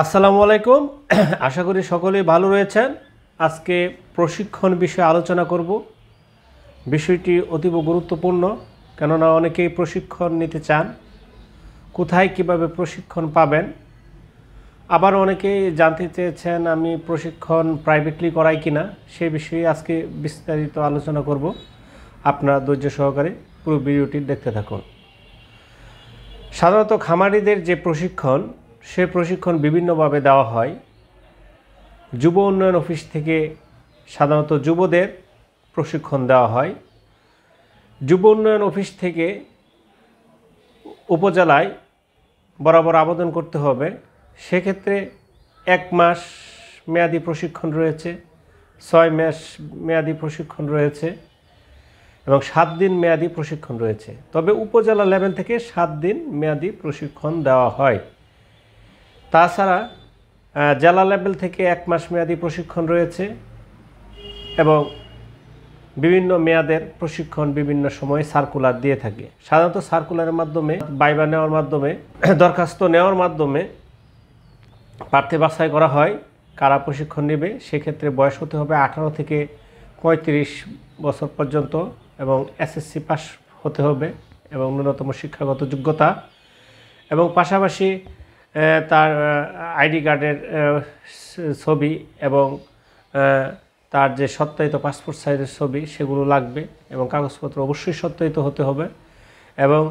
আসসালামু আলাইকুম। আশা করি সকলেই ভালো রয়েছেন। আজকে প্রশিক্ষণ বিষয়ে আলোচনা করব। বিষয়টি অতীব গুরুত্বপূর্ণ, কেননা অনেকেই প্রশিক্ষণ নিতে চান। কোথায় কিভাবে প্রশিক্ষণ পাবেন, আবার অনেকেই জানতে চেয়েছেন আমি প্রশিক্ষণ প্রাইভেটলি করাই কিনা, সেই বিষয়ে আজকে বিস্তারিত আলোচনা করব। আপনারা ধৈর্য সহকারে পুরো ভিডিওটি দেখতে থাকুন। সাধারণত খামারিদের যে প্রশিক্ষণ, সে প্রশিক্ষণ বিভিন্নভাবে দেওয়া হয়। যুব উন্নয়ন অফিস থেকে সাধারণত যুবদের প্রশিক্ষণ দেওয়া হয়। যুব উন্নয়ন অফিস থেকে উপজেলায় বরাবর আবেদন করতে হবে। সেক্ষেত্রে 1 মাস মেয়াদি প্রশিক্ষণ রয়েছে, 6 মাস মেয়াদি প্রশিক্ষণ রয়েছে এবং 7 দিন মেয়াদি প্রশিক্ষণ রয়েছে। তবে উপজেলা লেভেল থেকে 7 দিন মেয়াদি প্রশিক্ষণ দেওয়া হয়। তাছাড়া জেলা লেভেল থেকে 1 মাস মেয়াদি প্রশিক্ষণ রয়েছে এবং বিভিন্ন মেয়াদের প্রশিক্ষণ বিভিন্ন সময়ে সার্কুলার দিয়ে থাকে। সাধারণত সার্কুলারের মাধ্যমে ভাইবা নেওয়ার মাধ্যমে দরখাস্ত নেওয়ার মাধ্যমে প্রার্থী বাছাই করা হয় কারা প্রশিক্ষণ নেবে। সেক্ষেত্রে বয়স হতে হবে 18 থেকে 35 বছর পর্যন্ত এবং এসএসসি পাস হতে হবে এবং ন্যূনতম শিক্ষাগত যোগ্যতা, এবং পাশাপাশি তার আইডি কার্ডের ছবি এবং তার যে সত্যায়িত পাসপোর্ট সাইজের ছবি সেগুলো লাগবে এবং কাগজপত্র অবশ্যই সত্যায়িত হতে হবে এবং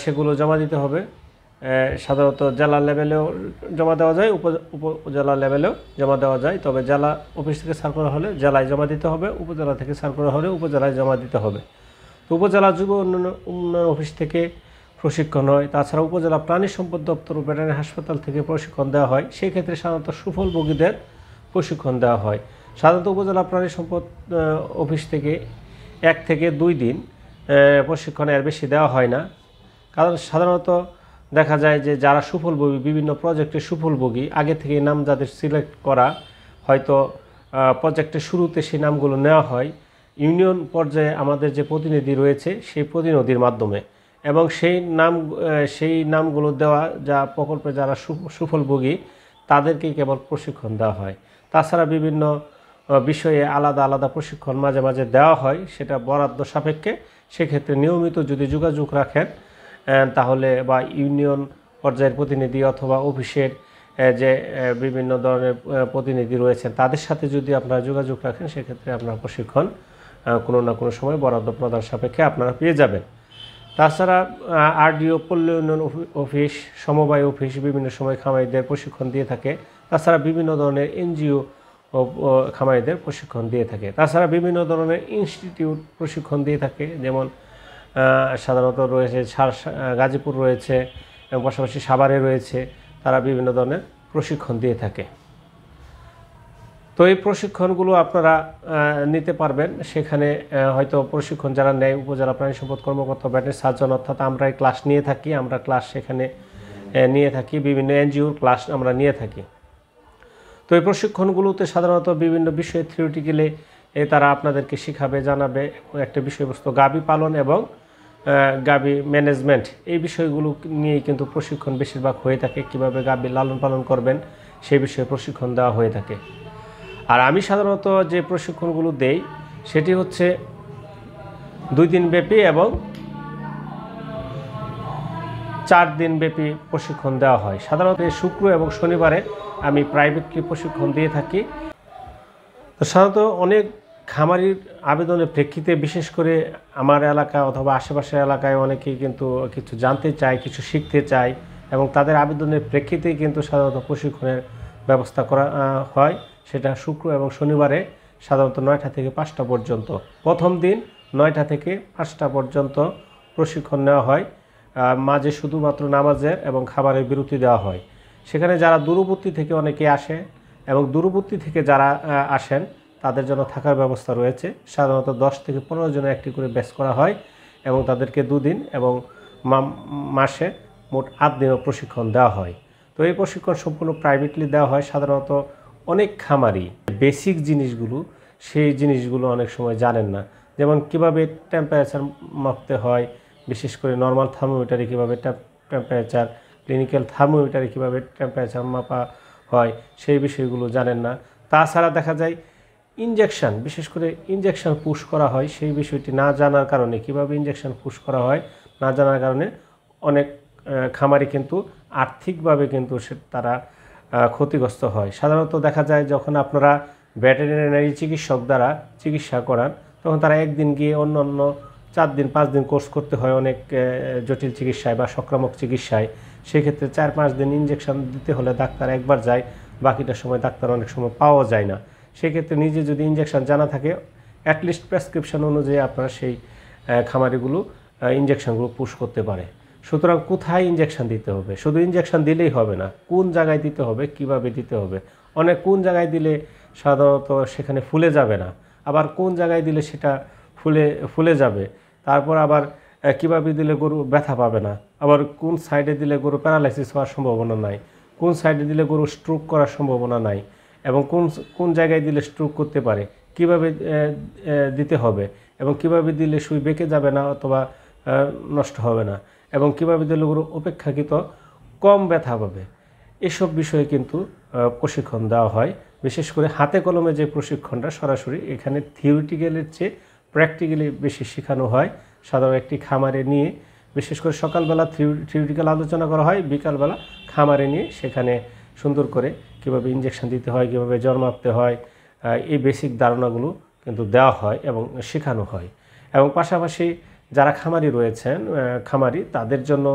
সেগুলো জমা দিতে হবে। সাধারণত জেলা লেভেলেও জমা দেওয়া যায়, উপজেলা লেভেলেও জমা দেওয়া যায়। তবে জেলা অফিস থেকে সার্কুলার হলে জেলায় জমা দিতে হবে, উপজেলা থেকে সার্কুলার হলে উপজেলায় জমা দিতে হবে। তো উপজেলা যুব উন্নয়ন অফিস থেকে প্রশিক্ষণ হয়। তাছাড়া উপজেলা প্রাণী সম্পদ দপ্তর ও ভেটেরিনারি হাসপাতাল থেকে প্রশিক্ষণ দেওয়া হয়। সেই ক্ষেত্রে সাধারণত সুফলভোগীদের প্রশিক্ষণ দেওয়া হয়। সাধারণত উপজেলা প্রাণী সম্পদ অফিস থেকে 1 থেকে 2 দিন প্রশিক্ষণ, এর বেশি দেওয়া হয় না। কারণ সাধারণত দেখা যায় যে যারা সুফলভোগী, বিভিন্ন প্রজেক্টের সুফলভোগী, আগে থেকে নাম যাদের সিলেক্ট করা, হয়তো প্রজেক্টের শুরুতে সেই নামগুলো নেওয়া হয় ইউনিয়ন পর্যায়ে আমাদের যে প্রতিনিধি রয়েছে সেই প্রতিনিধির মাধ্যমে, এবং সেই নামগুলো দেওয়া যা প্রকল্পে যারা সুফলভোগী তাদেরকেই কেবল প্রশিক্ষণ দেওয়া হয়। তাছাড়া বিভিন্ন বিষয়ে আলাদা আলাদা প্রশিক্ষণ মাঝে মাঝে দেওয়া হয়, সেটা বরাদ্দ সাপেক্ষে। সেক্ষেত্রে নিয়মিত যদি যোগাযোগ রাখেন তাহলে, বা ইউনিয়ন পর্যায়ের প্রতিনিধি অথবা অফিসের যে বিভিন্ন ধরনের প্রতিনিধি রয়েছেন তাদের সাথে যদি আপনারা যোগাযোগ রাখেন, সেক্ষেত্রে আপনার প্রশিক্ষণ কোনো না কোনো সময় বরাদ্দ প্রদান সাপেক্ষে আপনারা পেয়ে যাবেন। তাছাড়া আরডিও, পল্লী উন্নয়ন অফিস, সমবায় অফিস বিভিন্ন সময় খামারিদের প্রশিক্ষণ দিয়ে থাকে। তাছাড়া বিভিন্ন ধরনের এনজিও খামারিদের প্রশিক্ষণ দিয়ে থাকে। তাছাড়া বিভিন্ন ধরনের ইনস্টিটিউট প্রশিক্ষণ দিয়ে থাকে, যেমন সাধারণত রয়েছে গাজীপুর রয়েছে এবং পাশাপাশি সাভারে রয়েছে, তারা বিভিন্ন ধরনের প্রশিক্ষণ দিয়ে থাকে। তো এই প্রশিক্ষণগুলো আপনারা নিতে পারবেন। সেখানে হয়তো প্রশিক্ষণ যারা নেয় উপজেলা প্রাণী সম্পদ কর্মকর্তা, ভেটেরিনারি সার্জন, অর্থাৎ আমরাই ক্লাস নিয়ে থাকি। আমরা ক্লাস সেখানে নিয়ে থাকি, বিভিন্ন এনজিওর ক্লাস আমরা নিয়ে থাকি। তো এই প্রশিক্ষণগুলোতে সাধারণত বিভিন্ন বিষয়ে থিওরিটিক্যালি তারা আপনাদেরকে শেখাবে, জানাবে। একটা বিষয়বস্তু গাভী পালন এবং গাভী ম্যানেজমেন্ট, এই বিষয়গুলো নিয়েই কিন্তু প্রশিক্ষণ বেশিরভাগ হয়ে থাকে। কীভাবে গাভী লালন পালন করবেন সেই বিষয়ে প্রশিক্ষণ দেওয়া হয়ে থাকে। আর আমি সাধারণত যে প্রশিক্ষণগুলো দেই সেটি হচ্ছে 2 দিন ব্যাপী এবং 4 দিন ব্যাপী প্রশিক্ষণ দেওয়া হয়। সাধারণত শুক্র এবং শনিবারে আমি প্রাইভেটলি প্রশিক্ষণ দিয়ে থাকি। তো সাধারণত অনেক খামারির আবেদনের প্রেক্ষিতে, বিশেষ করে আমার এলাকা অথবা আশেপাশের এলাকায় অনেকেই কিন্তু কিছু জানতে চায়, কিছু শিখতে চায়, এবং তাদের আবেদনের প্রেক্ষিতেই কিন্তু সাধারণত প্রশিক্ষণের ব্যবস্থা করা হয়। সেটা শুক্র এবং শনিবারে সাধারণত 9টা থেকে 5টা পর্যন্ত। প্রথম দিন 9টা থেকে 5টা পর্যন্ত প্রশিক্ষণ নেওয়া হয়। মাঝে শুধুমাত্র নামাজের এবং খাবারের বিরতি দেওয়া হয়। সেখানে যারা দূরবর্তী থেকে অনেকে আসে এবং দূরবর্তী থেকে যারা আসেন তাদের জন্য থাকার ব্যবস্থা রয়েছে। সাধারণত 10 থেকে 15 জনের একটি করে ব্যাচ করা হয় এবং তাদেরকে 2 দিন এবং মাসে মোট 8 দিনও প্রশিক্ষণ দেওয়া হয়। তো এই প্রশিক্ষণ সম্পূর্ণ প্রাইভেটলি দেওয়া হয়। সাধারণত অনেক খামারি বেসিক জিনিসগুলো, সেই জিনিসগুলো অনেক সময় জানেন না, যেমন কিভাবে টেম্পারেচার মাপতে হয়, বিশেষ করে নর্মাল থার্মোমিটারে কীভাবে টেম্পারেচার ক্লিনিক্যাল থার্মোমিটারে কীভাবে টেম্পারেচার মাপা হয় সেই বিষয়গুলো জানেন না। তাছাড়া দেখা যায় ইনজেকশান, বিশেষ করে ইনজেকশান পুশ করা হয় সেই বিষয়টি না জানার কারণে, কীভাবে ইনজেকশান পুশ করা হয় না জানার কারণে অনেক খামারি কিন্তু আর্থিকভাবে কিন্তু তারা ক্ষতিগ্রস্ত হয়। সাধারণত দেখা যায় যখন আপনারা ভেটেরিনারি চিকিৎসক দ্বারা চিকিৎসা করান তখন তারা একদিন গিয়ে অন্য 4 দিন 5 দিন কোর্স করতে হয় অনেক জটিল চিকিৎসায় বা সংক্রামক চিকিৎসায়। সেক্ষেত্রে 4-5 দিন ইনজেকশন দিতে হলে ডাক্তার একবার যায়, বাকিটা সময় ডাক্তার অনেক সময় পাওয়া যায় না। সেক্ষেত্রে নিজে যদি ইনজেকশন জানা থাকে অ্যাটলিস্ট প্রেসক্রিপশন অনুযায়ী আপনারা সেই খামারিগুলো ইনজেকশনগুলো পুশ করতে পারে। সুতরাং কোথায় ইনজেকশন দিতে হবে, শুধু ইনজেকশন দিলেই হবে না, কোন জায়গায় দিতে হবে, কিভাবে দিতে হবে। অনেক কোন জায়গায় দিলে সাধারণত সেখানে ফুলে যাবে না, আবার কোন জায়গায় দিলে সেটা ফুলে যাবে, তারপর আবার কিভাবে দিলে গরু ব্যথা পাবে না, আবার কোন সাইডে দিলে গরু প্যারালাইসিস হওয়ার সম্ভাবনা নাই, কোন সাইডে দিলে গরু স্ট্রোক করার সম্ভাবনা নাই, এবং কোন জায়গায় দিলে স্ট্রোক করতে পারে, কিভাবে দিতে হবে, এবং কিভাবে দিলে সুই বেঁকে যাবে না অথবা নষ্ট হবে না, এবং কিভাবে দিলে গরু অপেক্ষাকৃত কম ব্যথা পাবে। এসব বিষয়ে কিন্তু প্রশিক্ষণ দেওয়া হয়। বিশেষ করে হাতে কলমে যে প্রশিক্ষণটা সরাসরি এখানে থিওরিটিক্যালের চেয়ে প্র্যাকটিক্যালি বেশি শেখানো হয়। সাধারণ একটি খামারে নিয়ে বিশেষ করে সকালবেলা থিওরিটিক্যাল আলোচনা করা হয়, বিকালবেলা খামারে নিয়ে সেখানে সুন্দর করে কীভাবে ইনজেকশন দিতে হয়, কীভাবে জ্বর মাপতে হয়, এই বেসিক ধারণাগুলো কিন্তু দেওয়া হয় এবং শেখানো হয়। এবং পাশাপাশি যারা খামারি রয়েছেন খামারি তাদের জন্য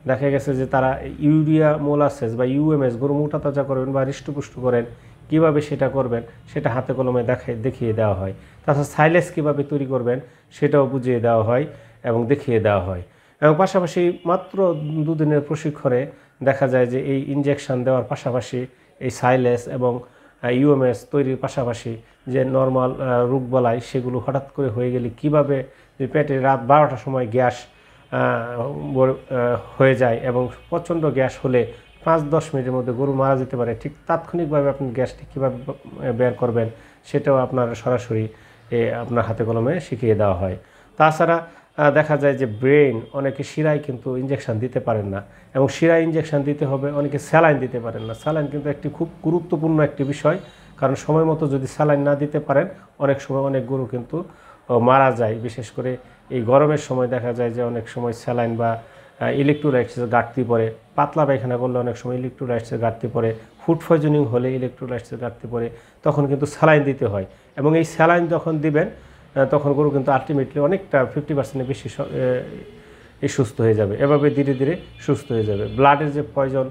দেখা গেছে যে তারা ইউরিয়া মোলাসেস বা ইউএমএস গরু মোটা তাজা করবেন বা হৃষ্টপুষ্ট করেন, কীভাবে সেটা করবেন সেটা হাতে কলমে দেখিয়ে দেওয়া হয়। তাছাড়া সাইলেজ কীভাবে তৈরি করবেন সেটাও বুঝিয়ে দেওয়া হয় এবং দেখিয়ে দেওয়া হয়। এবং পাশাপাশি মাত্র 2 দিনের প্রশিক্ষণে দেখা যায় যে এই ইনজেকশন দেওয়ার পাশাপাশি এই সাইলেজ এবং ইউএমএস তৈরির পাশাপাশি যে নর্মাল রোগবালাই সেগুলো হঠাৎ করে হয়ে গেলে কীভাবে যে পেটে রাত 12টার সময় গ্যাস হয়ে যায় এবং প্রচণ্ড গ্যাস হলে 5-10 মিনিটের মধ্যে গরু মারা যেতে পারে, ঠিক তাৎক্ষণিকভাবে আপনি গ্যাসটি কীভাবে বের করবেন সেটাও আপনার সরাসরি আপনার হাতে কলমে শিখিয়ে দেওয়া হয়। তাছাড়া দেখা যায় যে ব্রেন অনেকে শিরায় কিন্তু ইনজেকশন দিতে পারেন না, এবং শিরায় ইনজেকশন দিতে হবে, অনেকে স্যালাইন দিতে পারেন না। স্যালাইন কিন্তু একটি খুব গুরুত্বপূর্ণ একটি বিষয়, কারণ সময় মতো যদি স্যালাইন না দিতে পারেন অনেক সময় অনেক গরু কিন্তু মারা যায়। বিশেষ করে এই গরমের সময় দেখা যায় যে অনেক সময় স্যালাইন বা ইলেকট্রোলাইটসের ঘাটতি পড়ে, পাতলা পায়খানা করলে অনেক সময় ইলেকট্রোলাইটসের ঘাটতি পড়ে, ফুড পয়জনিং হলে ইলেকট্রোলাইটসের ঘাটতি পড়ে, তখন কিন্তু স্যালাইন দিতে হয়। এবং এই স্যালাইন যখন দিবেন তখন গরু কিন্তু আলটিমেটলি অনেকটা 50% বেশি সুস্থ হয়ে যাবে, এভাবে ধীরে ধীরে সুস্থ হয়ে যাবে। ব্লাডের যে পয়জন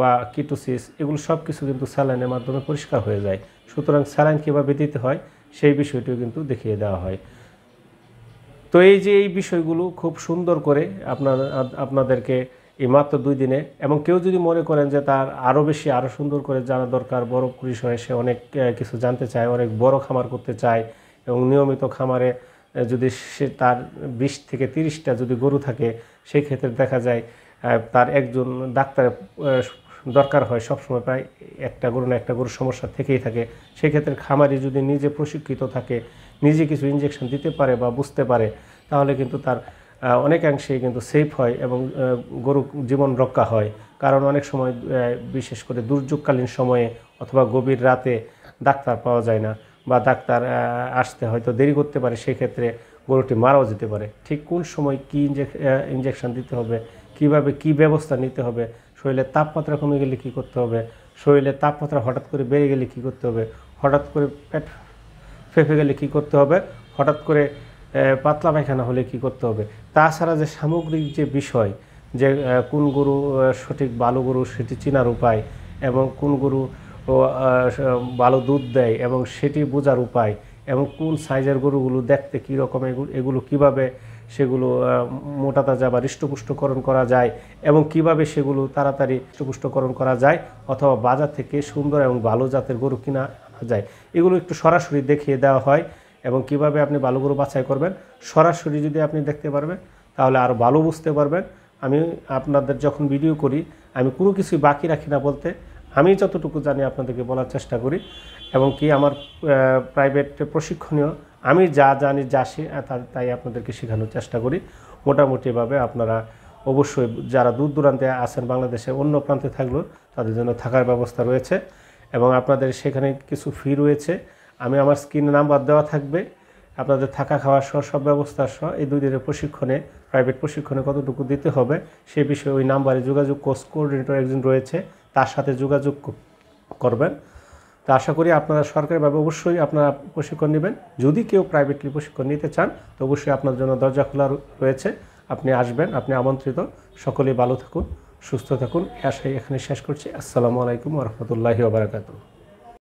বা কিটোসিস এগুলো সব কিছু কিন্তু স্যালাইনের মাধ্যমে পরিষ্কার হয়ে যায়। সুতরাং স্যালাইন কীভাবে দিতে হয় সেই বিষয়টিও কিন্তু দেখিয়ে দেওয়া হয়। তো এই যে এই বিষয়গুলো খুব সুন্দর করে আপনাদেরকে এই মাত্র 2 দিনে, এবং কেউ যদি মনে করেন যে তার আরও বেশি আরও সুন্দর করে জানা দরকার, বড় পরিসরে সে অনেক কিছু জানতে চায়, অনেক বড় খামার করতে চায়, এবং নিয়মিত খামারে যদি সে তার 20 থেকে 30টা যদি গরু থাকে সেই ক্ষেত্রে দেখা যায় তার একজন ডাক্তারের দরকার হয় সবসময়, প্রায় একটা গরু না একটা গরুর সমস্যা থেকেই থাকে। সেক্ষেত্রে খামারি যদি নিজে প্রশিক্ষিত থাকে, নিজে কিছু ইনজেকশন দিতে পারে বা বুঝতে পারে, তাহলে কিন্তু তার অনেকাংশেই কিন্তু সেফ হয় এবং গরু জীবন রক্ষা হয়। কারণ অনেক সময় বিশেষ করে দুর্যোগকালীন সময়ে অথবা গভীর রাতে ডাক্তার পাওয়া যায় না বা ডাক্তার আসতে হয়তো দেরি করতে পারে, সেক্ষেত্রে গরুটি মারাও যেতে পারে। ঠিক কোন সময় কী ইনজেকশন দিতে হবে, কিভাবে কি ব্যবস্থা নিতে হবে, শরীরের তাপমাত্রা কমে গেলে কী করতে হবে, শরীরের তাপমাত্রা হঠাৎ করে বেড়ে গেলে কী করতে হবে, হঠাৎ করে পেট ফেঁপে গেলে কী করতে হবে, হঠাৎ করে পাতলা পায়খানা হলে কী করতে হবে। তাছাড়া যে সামগ্রিক যে বিষয় যে কোন গরু সঠিক ভালো গরু সেটি চেনার উপায়, এবং কোন গরু ভালো দুধ দেয় এবং সেটি বোঝার উপায়, এবং কোন সাইজের গরুগুলো দেখতে কীরকম, এগুলো কীভাবে সেগুলো মোটা তাজা বা হৃষ্টপুষ্টকরণ করা যায়, এবং কিভাবে সেগুলো তাড়াতাড়ি হৃষ্টপুষ্টকরণ করা যায় অথবা বাজার থেকে সুন্দর এবং ভালো জাতের গরু কিনা আনা যায়, এগুলো একটু সরাসরি দেখিয়ে দেওয়া হয়। এবং কিভাবে আপনি ভালো গরু বাছাই করবেন সরাসরি যদি আপনি দেখতে পারবেন তাহলে আরও ভালো বুঝতে পারবেন। আমি আপনাদের যখন ভিডিও করি আমি কোনো কিছুই বাকি রাখি না, বলতে আমি যতটুকু জানি আপনাদেরকে বলার চেষ্টা করি, এবং কি আমার প্রাইভেট প্রশিক্ষণীয় আমি যা জানি যা তাই আপনাদেরকে শেখানোর চেষ্টা করি। মোটামুটিভাবে আপনারা অবশ্যই যারা দূর দূরান্তে আছেন বাংলাদেশের অন্য প্রান্তে থাকলেও তাদের জন্য থাকার ব্যবস্থা রয়েছে এবং আপনাদের সেখানে কিছু ফি রয়েছে। আমি আমার স্ক্রিনে নাম্বার দেওয়া থাকবে, আপনাদের থাকা খাওয়া সহ সব ব্যবস্থা সহ এই 2 দিনের প্রশিক্ষণে, প্রাইভেট প্রশিক্ষণে কতটুকু দিতে হবে সে বিষয়ে ওই নাম্বারে যোগাযোগ, কোর্স কোঅর্ডিনেটর একজন রয়েছে তার সাথে যোগাযোগ করবেন। তো আশা করি আপনারা সরকারিভাবে অবশ্যই আপনারা প্রশিক্ষণ নেবেন। যদি কেউ প্রাইভেটলি প্রশিক্ষণ নিতে চান তো অবশ্যই আপনার জন্য দরজা খোলা রয়েছে, আপনি আসবেন, আপনি আমন্ত্রিত। সকলেই ভালো থাকুন, সুস্থ থাকুন, আশাই এখানে শেষ করছি। আসসালামু আলাইকুম ওয়া রাহমাতুল্লাহি ওয়া বারাকাতুহু।